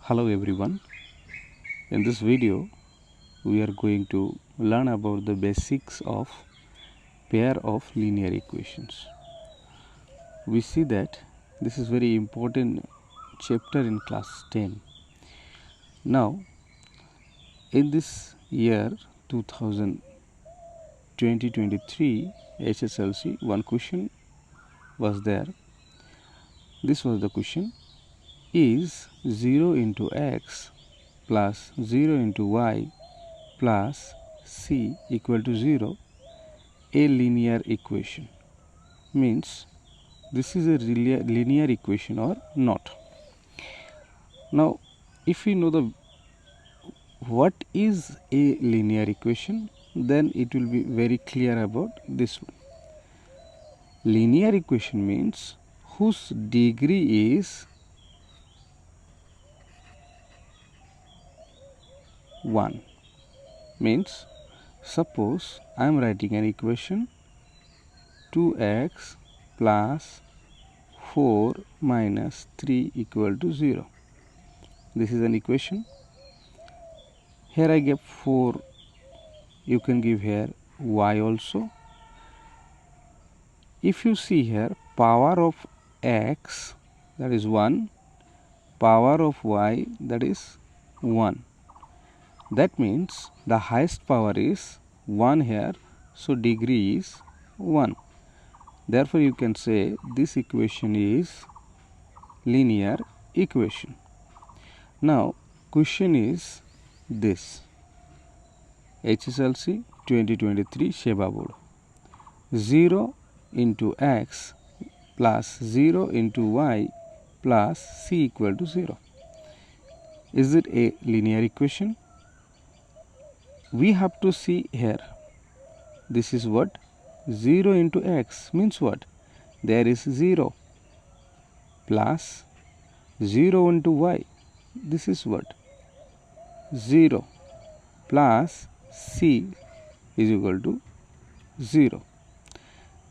Hello everyone. In this video we are going to learn about the basics of pair of linear equations. We see that this is very important chapter in class 10. Now in this year 2023 HSLC, one question was there. This was the question: is 0 into x plus 0 into y plus c equal to 0 a linear equation? Means this is a linear equation or not. Now if we know what is a linear equation, then it will be very clear about this one. Linear equation means whose degree is 1. Means suppose I am writing an equation 2x plus 4 minus 3 equal to 0. This is an equation. Here I give 4, you can give here y also. If you see here, power of x, that is 1, power of y, that is 1. That means the highest power is 1 here, so degree is 1. Therefore you can say this equation is linear equation. Now question is this: HSLC 2023 Sheba board, 0 into x plus 0 into y plus c equal to 0. Is it a linear equation? We have to see here. This is what? 0 into x means what? There is 0 plus 0 into y. This is what? 0 plus c is equal to 0.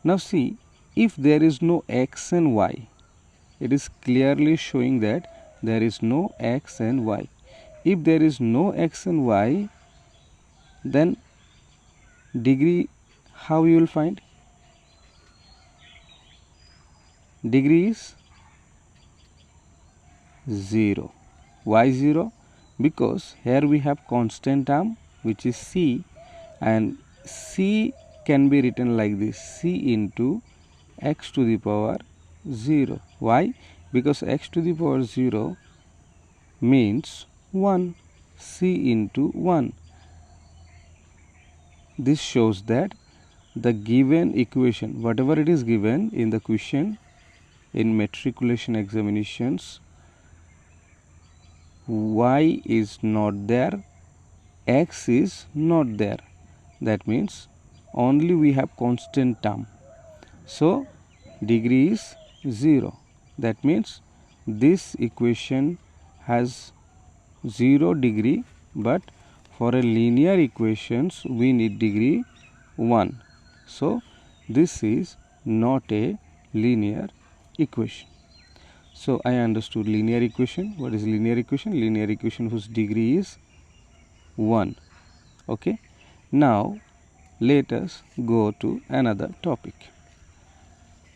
Now see, if there is no x and y, it is clearly showing that there is no x and y. If there is no x and y, then degree, how you will find? Degree is 0. Why 0? Because here we have constant term which is c, and c can be written like this: c into x to the power 0. Why? Because x to the power 0 means 1, c into 1. This shows that the given equation, whatever it is given in the question in matriculation examinations, y is not there, x is not there. That means only we have constant term. So degree is 0. That means this equation has 0 degree, but for a linear equations we need degree 1. So this is not a linear equation. So I understood linear equation. What is linear equation? Linear equation whose degree is 1. Okay. Now let us go to another topic.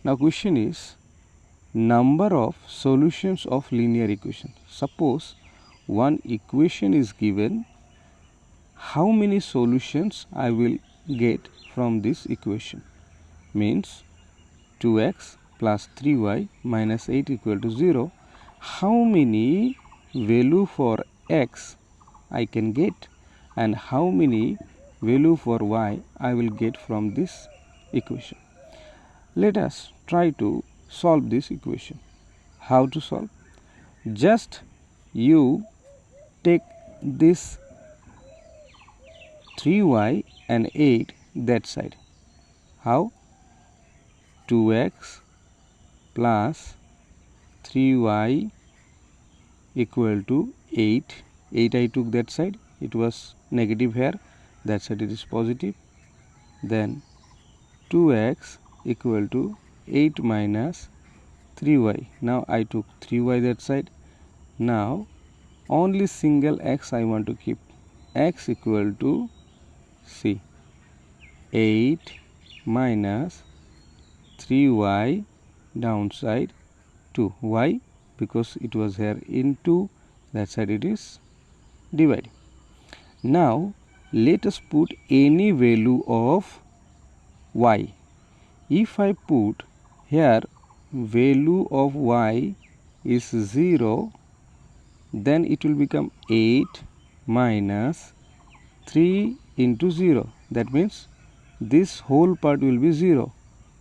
Now question is number of solutions of linear equation. Suppose one equation is given, how many solutions I will get from this equation? Means 2x plus 3y minus 8 equal to 0. How many value for x I can get, and how many value for y I will get from this equation? Let us try to solve this equation. How to solve? Just you take this 3y and 8 that side. How? 2x plus 3y equal to 8. 8 I took that side, it was negative here, that side it is positive. Then 2x equal to 8 minus 3y. Now I took 3y that side. Now only single x I want to keep. X equal to, see, 8 minus 3y downside 2. Why? Because it was here into, that side it is dividing. Now let us put any value of y. If I put here value of y is 0, then it will become 8 minus 3 into 0. That means this whole part will be 0.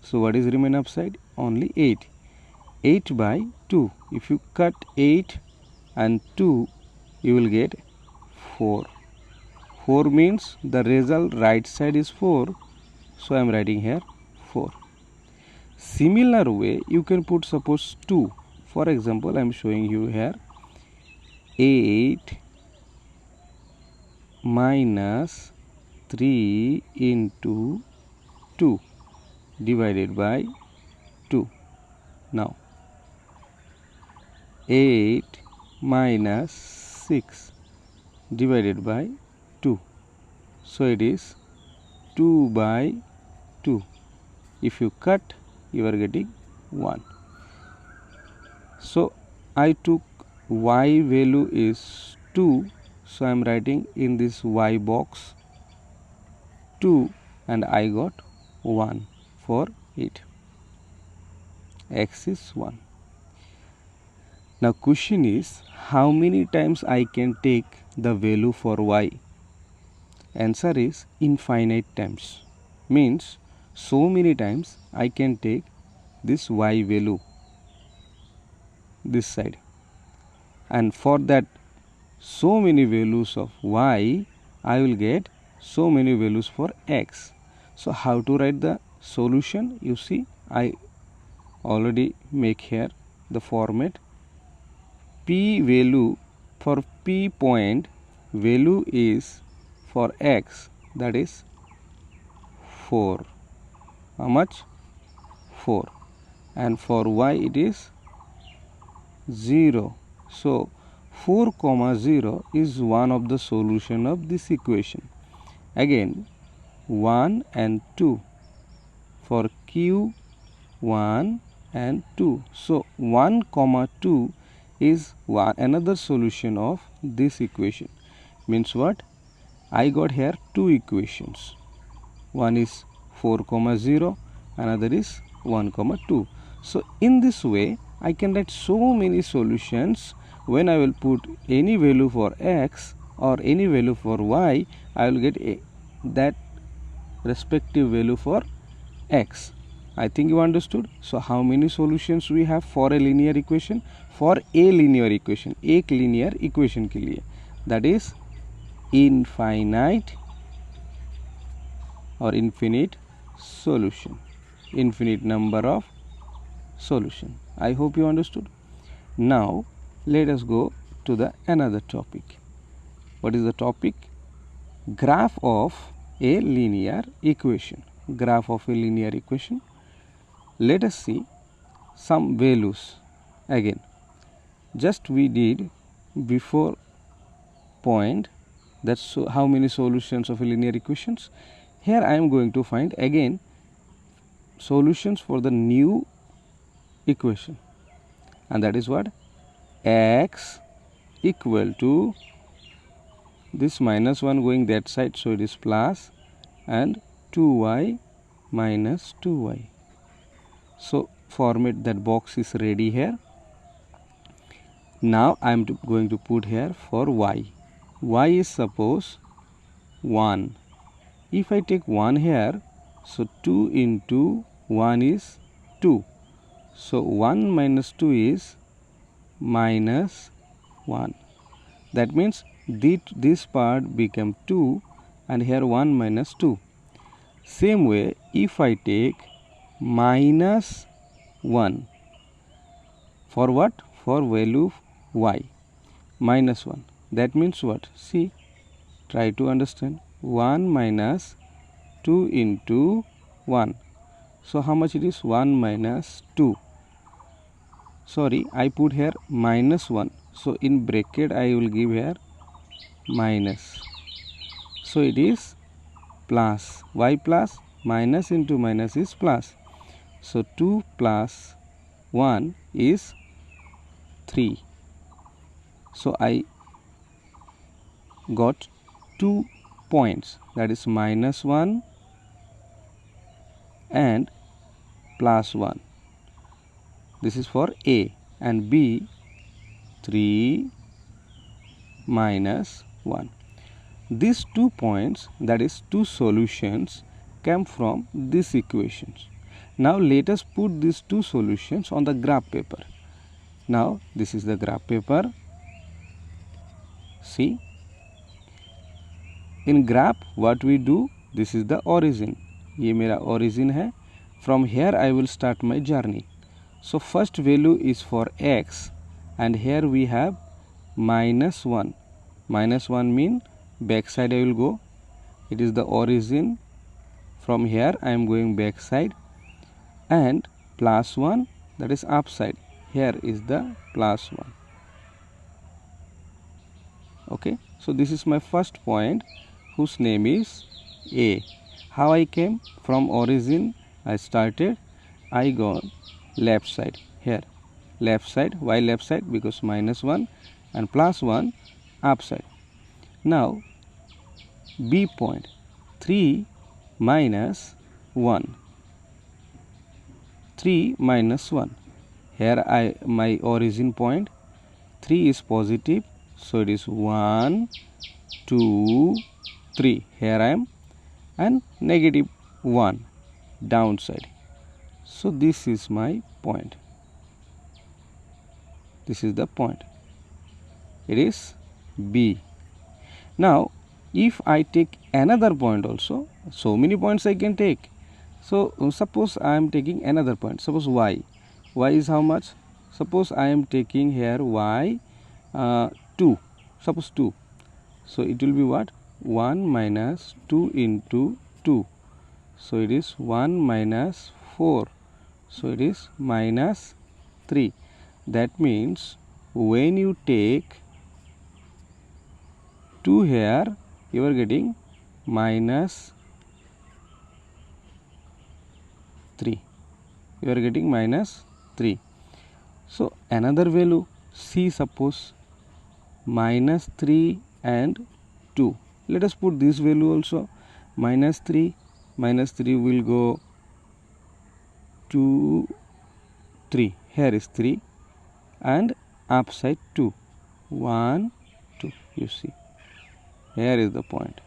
So what is remain upside? Only 8. 8 by 2. If you cut 8 and 2, you will get 4. 4 means the result right side is 4. So I am writing here 4. Similar way you can put suppose 2. For example, I am showing you here 8 minus 3 into 2 divided by 2. Now 8 minus 6 divided by 2. So it is 2 by 2. If you cut, you are getting 1. So I took y value is 2. So I am writing in this y box 2 and I got 1 for it. X is 1. Now question is, how many times I can take the value for y? Answer is infinite times. Means so many times I can take this y value this side, and for that so many values of y I will get so many values for x. So how to write the solution? You see, I already make here the format. P value for P point value is for x, that is 4. How much? 4. And for y it is 0. So 4 comma 0 is one of the solution of this equation. Again 1 and 2 for q 1 and 2. So 1 comma 2 is another solution of this equation. Means what? I got here two equations. One is 4 comma 0, another is 1 comma 2. So in this way I can write so many solutions. When I will put any value for x or any value for y, I will get that respective value for x. I think you understood. So how many solutions we have for a linear equation? For a linear equation, एक linear equation के लिए, that is infinite or infinite solution, infinite number of solution. I hope you understood. Now let us go to the another topic. What is the topic? Graph of a linear equation. Graph of a linear equation. Let us see some values again. Just we did before point, that's how many solutions of a linear equations. Here I am going to find again solutions for the new equation, and that is what? X equal to this minus 1 going that side, so it is plus, and 2y minus 2y. So format that box is ready here. Now I am going to put here for y. Y is suppose 1. If I take 1 here, so 2 into 1 is 2. So 1 minus 2 is minus 1. That means this part become 2 and here 1 minus 2. Same way, if I take minus 1, for what? For value y, minus 1. That means what? See, try to understand. 1 minus 2 into 1. So how much it is? 1 minus 2. Sorry, I put here minus 1. So in bracket I will give here minus. So it is plus. Why plus? Minus into minus is plus. So 2 plus 1 is 3. So I got 2 points, that is minus 1 and plus 1. This is for A, and B 3 minus 1. These 2 points, that is 2 solutions, came from these equations. Now let us put these 2 solutions on the graph paper. Now this is the graph paper. See, in graph what we do, this is the origin. ये मेरा origin है. From here I will start my journey. So first value is for x, and here we have minus 1. Minus 1 mean back side I will go. It is the origin. From here I am going back side, and plus 1, that is upside. Here is the plus 1. Okay, so this is my first point, whose name is A. How I came from origin? I started, I go left side. Here left side. Why left side? Because minus 1 and plus 1 upside. Now B point, 3 minus 1. 3 minus 1. Here my origin point, 3 is positive, so it is 1, 2, 3. Here I am, and negative 1 downside. So this is my point. This is the point. It is B. Now if I take another point also, so many points I can take. So suppose I am taking another point. Suppose y. Y is how much? Suppose I am taking here y 2. Suppose 2. So it will be what? 1 minus 2 into 2. So it is 1 minus 4. So it is minus 3. That means when you take 2 here, you are getting minus 3. You are getting minus 3. So another value, C, suppose minus 3 and 2. Let us put this value also. Minus 3 will go 2, 3. Here is 3 and upside 2. 1, 2. You see, here is the point.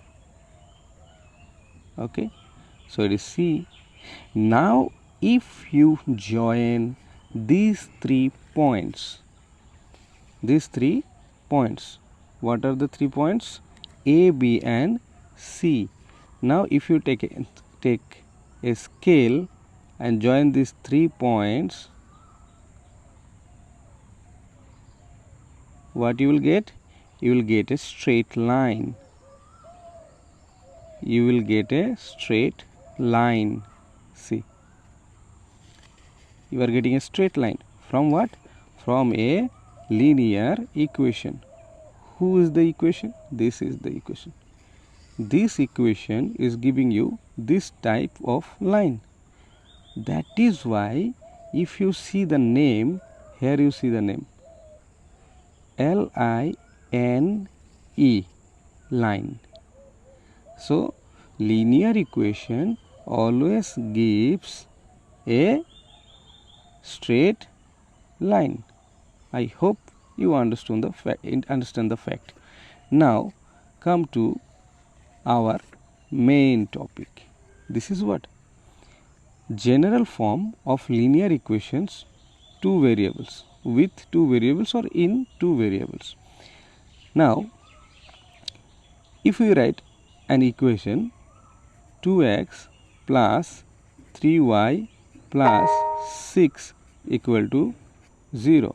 Okay, so it is C. Now if you join these 3 points, what are the 3 points? A, B and C. Now if you take a scale and join these 3 points, what you will get? You will get a straight line. You will get a straight line. See, you are getting a straight line from what? From a linear equation. Who is the equation? This is the equation. This equation is giving you this type of line. That is why if you see the name, here you see the name L-I-N-E, line. So linear equation always gives a straight line. I hope you understand the fact. Now come to our main topic. This is what? General form of linear equations, 2 variables, with 2 variables or in 2 variables. Now if we write an equation 2x plus 3y plus 6 equal to 0.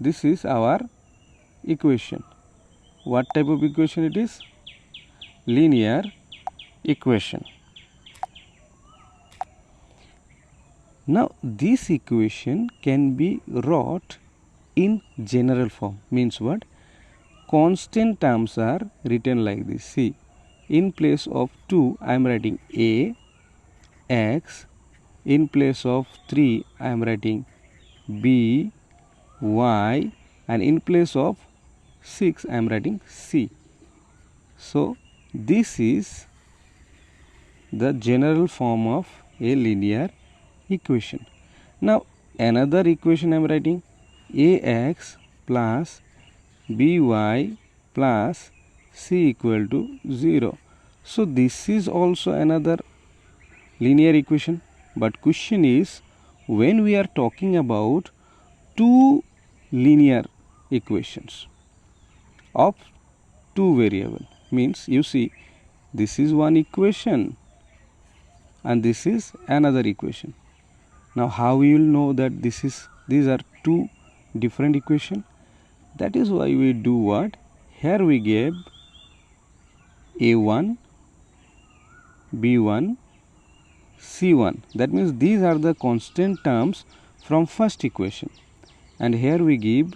This is our equation. What type of equation it is? Linear equation. Now this equation can be wrought in general form. Means what? Constant terms are written like this. See, in place of 2 I am writing a x, in place of 3 I am writing b y, and in place of 6 I am writing c. So this is the general form of a linear equation. Now another equation I am writing ax plus by plus c equal to 0. So this is also another linear equation, but question is, when we are talking about two linear equations of two variable, means you see this is one equation and this is another equation. Now how we will know that these are two different equation? That is why we do what? Here we gave a1, b1, c1. That means these are the constant terms from first equation, and here we give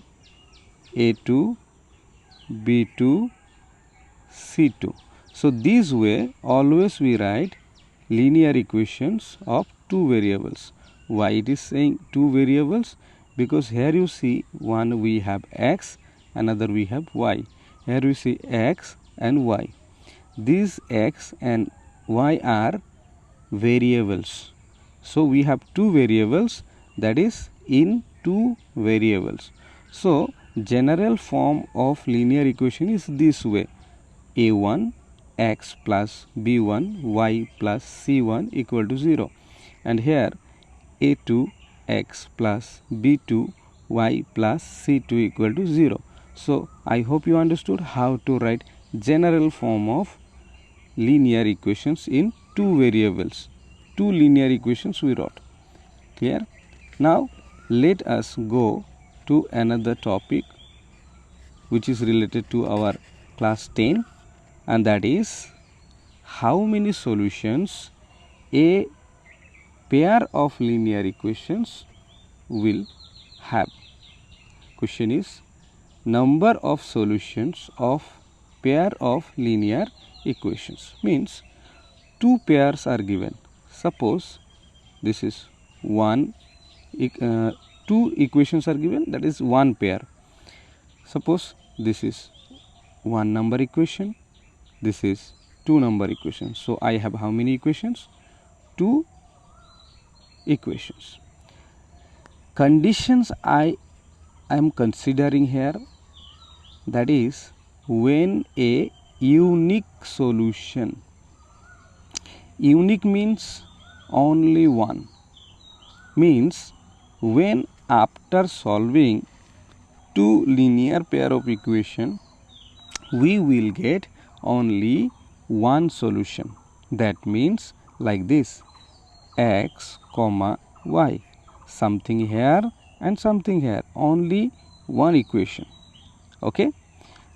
a2, b2, c2. So this way always we write linear equations of two variables. Why it is saying two variables? Because here you see one we have x, another we have y. Here we see x and y. These x and y are variables. So we have two variables, that is in two variables. So general form of linear equation is this way: a1 x plus b1 y plus c1 equal to 0, and here a2 x plus b2 y plus c2 equal to 0. So I hope you understood how to write general form of linear equations in two variables. Two linear equations we wrote. Clear? Now let us go to another topic which is related to our class 10, and that is how many solutions a pair of linear equations will have. Question is number of solutions of pair of linear equations. Means two pairs are given. Suppose this is two equations are given, that is one pair. Suppose this is one number equation, this is two number equation. So I have how many equations? Two equations. Conditions I am considering here, that is when a unique solution, unique means only one, means when after solving two linear pair of equation we will get only one solution. That means like this: x comma y, something here and something here, only one equation. Okay,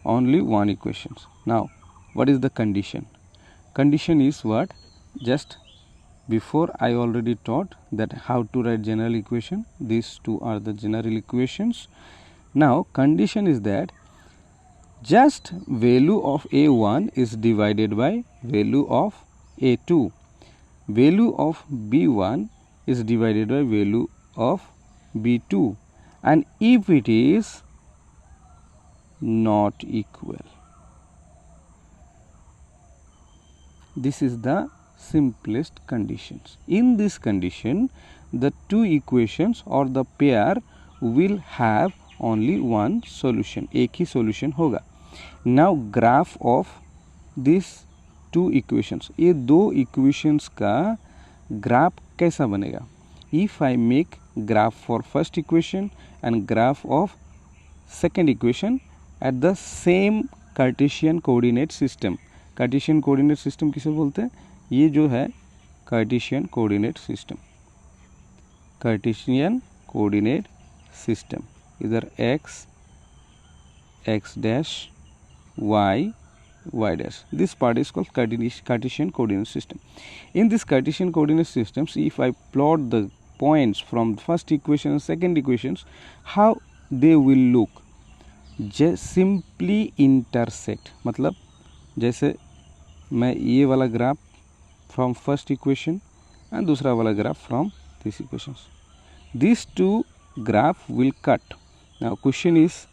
only one equation. Now what is the condition? Condition is what? Just before I already taught that how to write general equation. These two are the general equations. Now condition is that just value of a1 is divided by value of a2, value of b1 is divided by value of b2, and if it is not equal, this is the simplest conditions. In this condition the two equations or the pair will have only one solution, एक ही solution होगा. Now graph of these two equations, ये दो equations का graph कैसा बनेगा? If I make graph for first equation and graph of second equation at the same Cartesian coordinate system. Cartesian coordinate system किसे बोलते हैं? ये जो है Cartesian coordinate system, Cartesian coordinate system, either x, x dash, y, y dash. This part is called Cartesian coordinate system. In this Cartesian coordinate systems, if I plot the points from first equation and second equations, how they will look simply intersect. मतलब जैसे मैं ये वाला graph from first equation and दूसरा वाला graph from this equations, these two graph will cut. Now question is,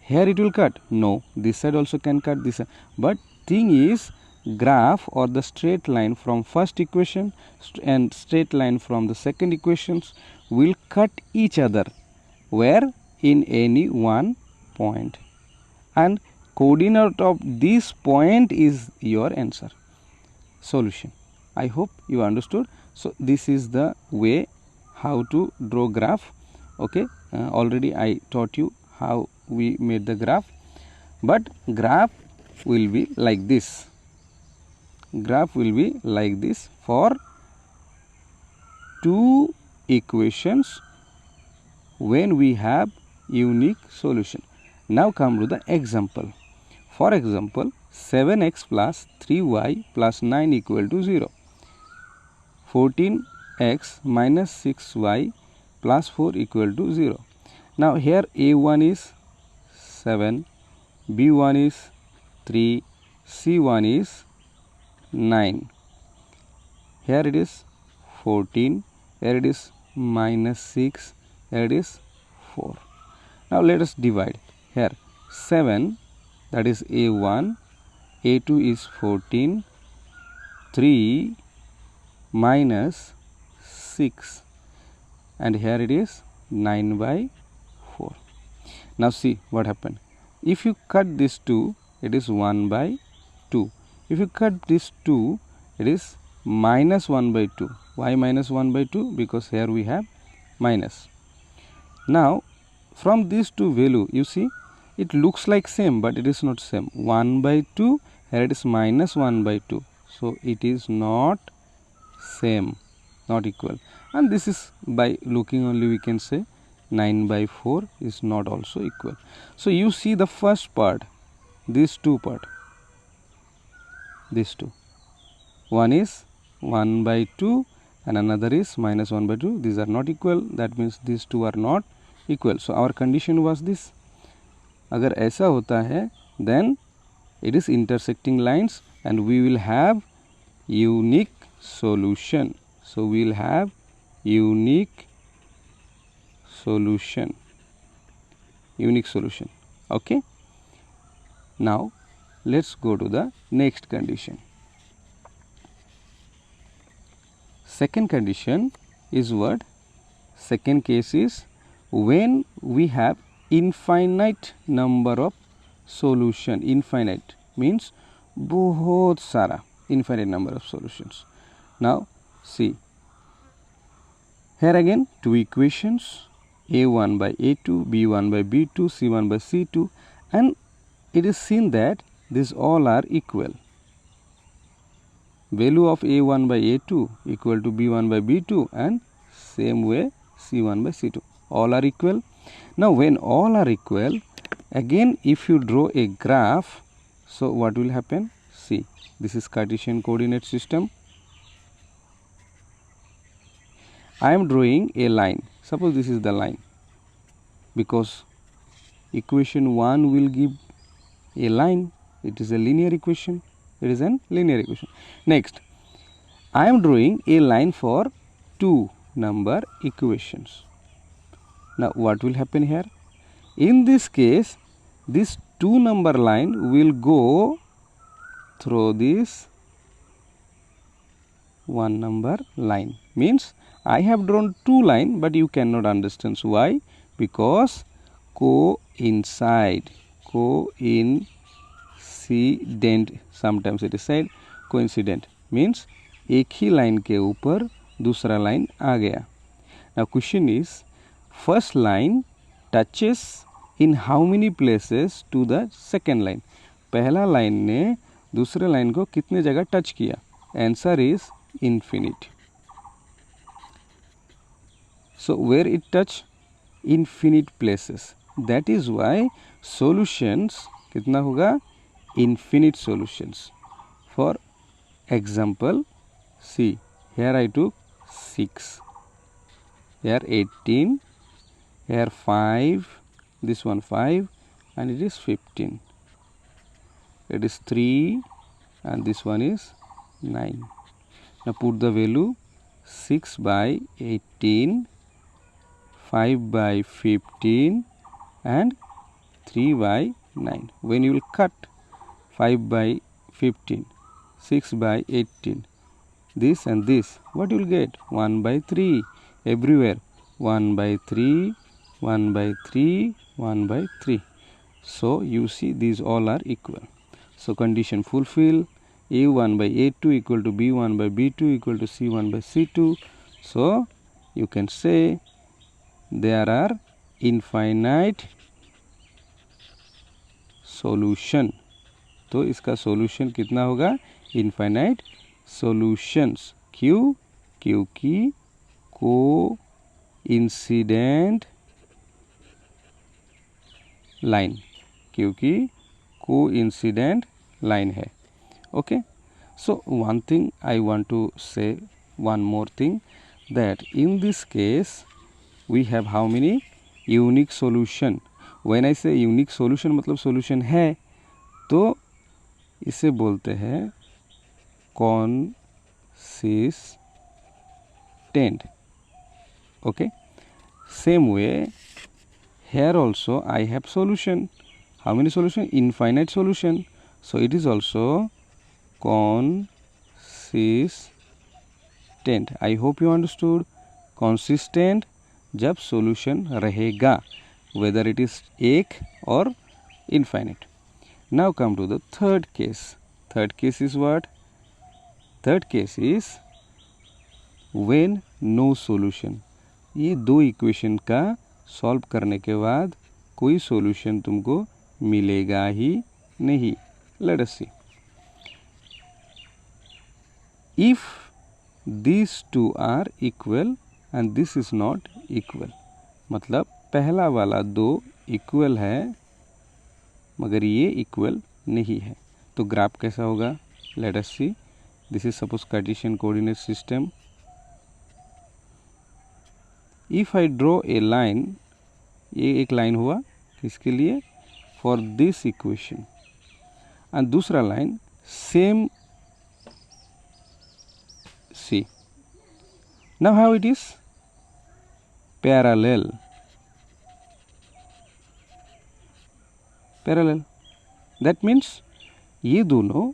here it will cut? No, this side also can cut this side, but thing is, graph or the straight line from first equation and straight line from the second equations will cut each other where? In any one point, and coordinate of this point is your answer, solution. I hope you understood. So this is the way how to draw graph. Okay, already I taught you how we made the graph, but graph will be like this. Graph will be like this for two equations when we have unique solution. Now come to the example. For example, 7x plus 3y plus 9 equal to 0. 14x minus 6y plus 4 equal to 0. Now here a1 is 7, b1 is 3, c1 is 9. Here it is 14, here it is minus 6, here it is 4. Now let us divide. Here 7, that is a1, a2 is 14, 3 minus 6, and here it is 9 by 4. Now see what happened. If you cut this 2, it is 1 by 2. If you cut this 2, it is minus 1 by 2. Why minus 1 by 2? Because here we have minus. Now from these two value, you see it looks like same, but it is not same. 1 by 2, here it is minus 1 by 2. So it is not same, not equal. And this is by looking only we can say 9 by 4 is not also equal. So you see the first part, these two part, these two. One is 1 by 2 and another is minus 1 by 2. These are not equal. That means these two are not equal. So our condition was this. अगर ऐसा होता है, then it is intersecting lines and we will have unique solution. So we will have unique solution. Okay. Now let's go to the next condition. Second condition is what? Second case is when we have infinite number of solution. Infinite means बहुत सारा, infinite number of solutions. Now see, here again two equations, a1 by a2, b1 by b2, c1 by c2, and it is seen that these all are equal. Value of a1 by a2 equal to b1 by b2 and same way c1 by c2. All are equal. Now when all are equal, again if you draw a graph, so what will happen? See, this is Cartesian coordinate system. I am drawing a line. Suppose this is the line, because equation 1 will give a line. It is a linear equation. It is a linear equation. Next, I am drawing a line for 2 number equations. Now what will happen here? In this case, this 2 number line will go through this 1 number line. Means I have drawn 2 line, but you cannot understand why? Because coincident, sometimes it is said coincident, means एक ही line के ऊपर दूसरा line आ गया. Now question is, first line touches in how many places to the second line? पहला line ने दूसरे line को कितने जगह टच किया? Answer is infinite. So where it touch? Infinite places. That is why solutions कितना होगा? Infinite solutions. For example, see, here I took 6, here 18, Here 5, this one 5, and it is 15. It is 3, and this one is 9. Now put the value 6 by 18, 5 by 15, and 3 by 9. When you will cut 5 by 15, 6 by 18, this and this, what you will get? 1 by 3 everywhere. 1 by 3, 1 by 3, 1 by 3. So you see these all are equal. So condition fulfill. A1 by A2 equal to B1 by B2 equal to C1 by C2. So you can say there are infinite solution. तो इसका solution कितना होगा? Infinite solutions. क्यों? क्योंकि coincident line, क्योंकि coincident line है. Okay, so one thing I want to say, one more thing, that in this case we have how many unique solution. When I say unique solution मतलब solution है, तो इसे बोलते हैं consistent. Okay, same way here also I have solution. How many solution? Infinite solution. So it is also consistent. I hope you understood. Consistent जब solution रहेगा, whether it is एक or infinite. Now come to the third case. Third case is what? Third case is when no solution. ये दो equation का solve करने के बाद कोई सॉल्यूशन तुमको मिलेगा ही नहीं. Let us see. If these two are equal and this is not equal, मतलब पहला वाला दो इक्वल है मगर ये इक्वल नहीं है, तो ग्राफ कैसा होगा? Let us see. This is suppose Cartesian coordinate system. If I draw a line, ये एक लाइन हुआ किसके लिए? For this equation. And दूसरा line same. See, now how it is? Parallel. Parallel. That means ये दोनों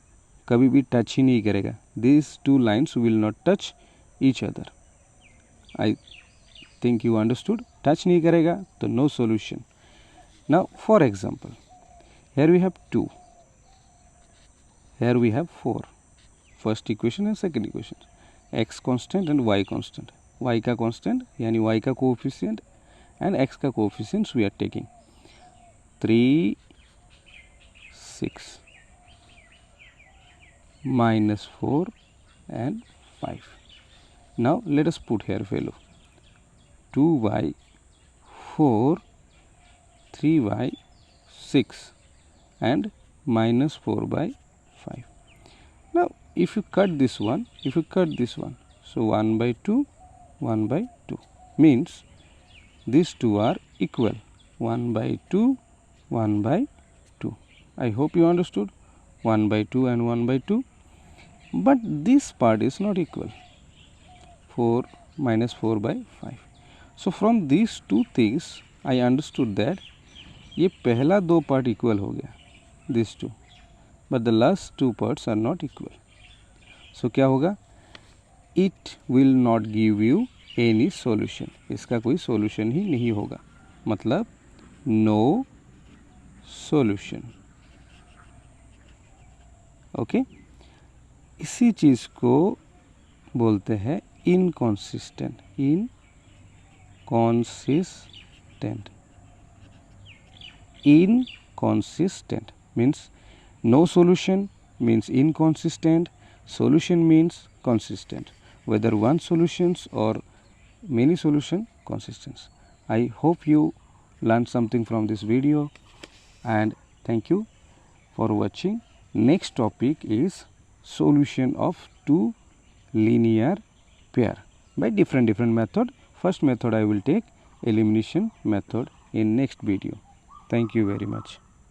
कभी भी टच ही नहीं करेगा. These two lines will not touch each other. I think you understood. Touch नहीं करेगा तो no solution. Now for example, here we have 2. Here we have 4. First equation and second equation. X constant and y constant. Y का constant यानी y का coefficient and x का coefficients we are taking. 3, 6, -4 and 5. Now let us put here value. 2y 4, 3y 6 and -4 by 5. Now if you cut this one, so 1 by 2, 1 by 2 means these two are equal. 1 by 2, 1 by 2. I hope you understood. 1 by 2 and 1 by 2. But this part is not equal. 4 -4 by 5. So from these two things I understood that ये पहला दो part equal हो गया, these two, but the last two parts are not equal. So क्या होगा? It will not give you any solution. इसका कोई solution ही नहीं होगा, मतलब no solution. Okay? इसी चीज को बोलते हैं inconsistent. Inconsistent means no solution, means inconsistent. Solution means consistent, whether one solutions or many solution, consistence. I hope you learned something from this video, and thank you for watching. Next topic is solution of two linear pair by different method. First method I will take elimination method in next video. Thank you very much.